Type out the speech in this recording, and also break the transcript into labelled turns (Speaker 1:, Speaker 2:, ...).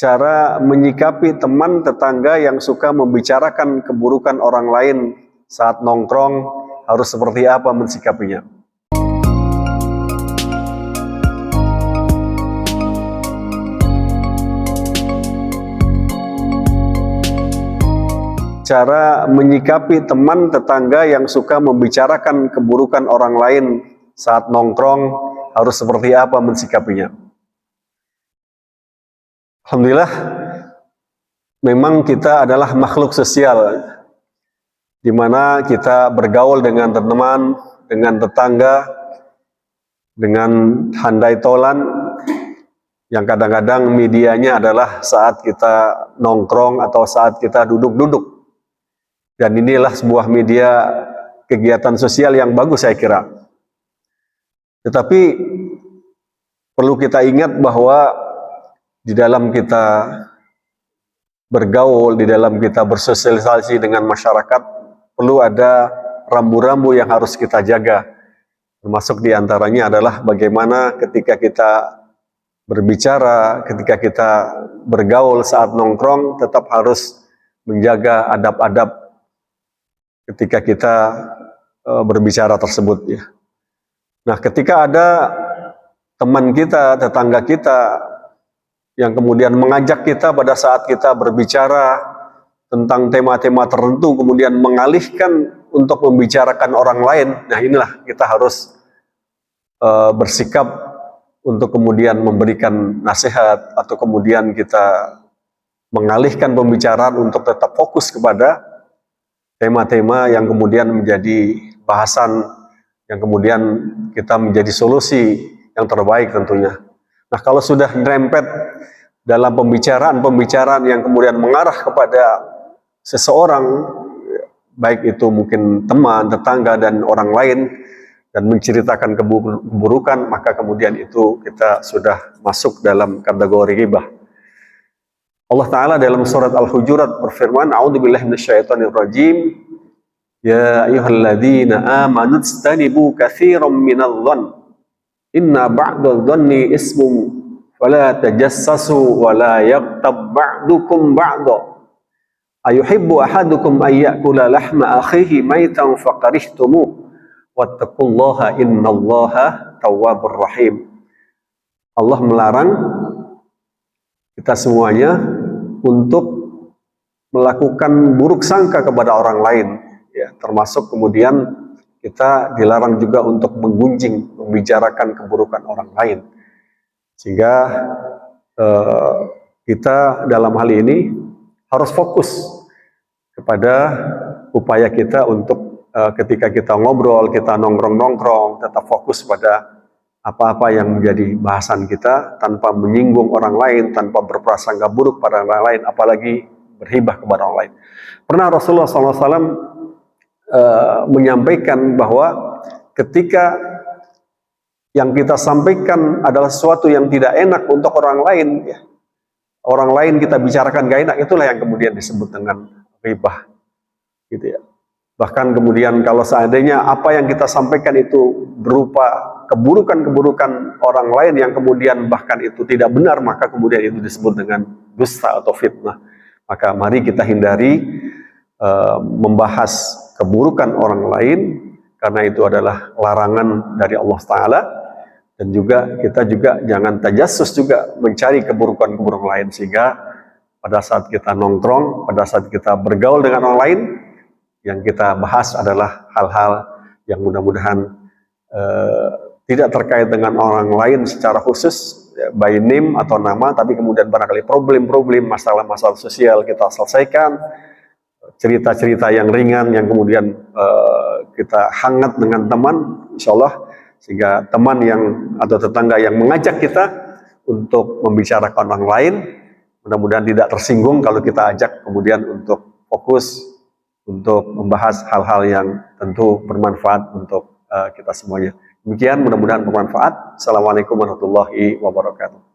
Speaker 1: Cara menyikapi teman tetangga yang suka membicarakan keburukan orang lain saat nongkrong, harus seperti apa mensikapinya? Cara menyikapi teman tetangga yang suka membicarakan keburukan orang lain saat nongkrong, harus seperti apa mensikapinya? Alhamdulillah, memang kita adalah makhluk sosial, di mana kita bergaul dengan teman, dengan tetangga, dengan handai tolan, yang kadang-kadang medianya adalah saat kita nongkrong atau saat kita duduk-duduk. Dan inilah sebuah media kegiatan sosial yang bagus saya kira. Tetapi perlu kita ingat bahwa di dalam kita bergaul, di dalam kita bersosialisasi dengan masyarakat, perlu ada rambu-rambu yang harus kita jaga. Termasuk diantaranya adalah bagaimana ketika kita berbicara, ketika kita bergaul saat nongkrong, tetap harus menjaga adab-adab ketika kita berbicara tersebut, ya. Nah, ketika ada teman kita, tetangga kita yang kemudian mengajak kita pada saat kita berbicara tentang tema-tema tertentu, kemudian mengalihkan untuk membicarakan orang lain, nah inilah kita harus bersikap untuk kemudian memberikan nasihat, atau kemudian kita mengalihkan pembicaraan untuk tetap fokus kepada tema-tema yang kemudian menjadi bahasan, yang kemudian kita menjadi solusi yang terbaik tentunya. Nah, kalau sudah nyerempet dalam pembicaraan yang kemudian mengarah kepada seseorang, baik itu mungkin teman, tetangga, dan orang lain, dan menceritakan keburukan, maka kemudian itu kita sudah masuk dalam kategori ghibah. Allah Ta'ala dalam surat Al-Hujurat berfirman, A'udzubillahi minasyaitonirrajim, Ya ayyuhalladzina amanu ijtanibu katsiran minadh-dhann inna ba'dadh-dhanni ismun fala tajassasu wa la yaghtab ba'dukum ba'da ayuhibbu ahadukum ay ya'kula lahma akhihi maitan faqarihtumuh wattaqullaha innallaha tawwabur rahim. Allah melarang kita semuanya untuk melakukan buruk sangka kepada orang lain, ya, termasuk kemudian kita dilarang juga untuk menggunjing, membicarakan keburukan orang lain. Sehingga kita dalam hal ini harus fokus kepada upaya kita untuk ketika kita ngobrol, kita nongkrong-nongkrong, tetap fokus pada apa-apa yang menjadi bahasan kita, tanpa menyinggung orang lain, tanpa berprasangka buruk pada orang lain, apalagi berhibah kepada orang lain. Pernah Rasulullah SAW menyampaikan bahwa ketika yang kita sampaikan adalah sesuatu yang tidak enak untuk orang lain, ya, orang lain kita bicarakan gak enak, itulah yang kemudian disebut dengan ghibah, gitu ya. Bahkan kemudian kalau seandainya apa yang kita sampaikan itu berupa keburukan-keburukan orang lain yang kemudian bahkan itu tidak benar, maka kemudian itu disebut dengan dusta atau fitnah. Maka mari kita hindari membahas keburukan orang lain, karena itu adalah larangan dari Allah Ta'ala. Dan juga kita juga jangan tajassus juga mencari keburukan-keburukan lain, sehingga pada saat kita nongkrong, pada saat kita bergaul dengan orang lain, yang kita bahas adalah hal-hal yang mudah-mudahan tidak terkait dengan orang lain secara khusus, ya, by name atau nama, tapi kemudian barangkali problem-problem, masalah-masalah sosial kita selesaikan, cerita-cerita yang ringan yang kemudian kita hangat dengan teman, insya Allah, sehingga teman yang atau tetangga yang mengajak kita untuk membicarakan orang lain, mudah-mudahan tidak tersinggung kalau kita ajak kemudian untuk fokus untuk membahas hal-hal yang tentu bermanfaat untuk kita semuanya. Demikian, mudah-mudahan bermanfaat. Assalamualaikum warahmatullahi wabarakatuh.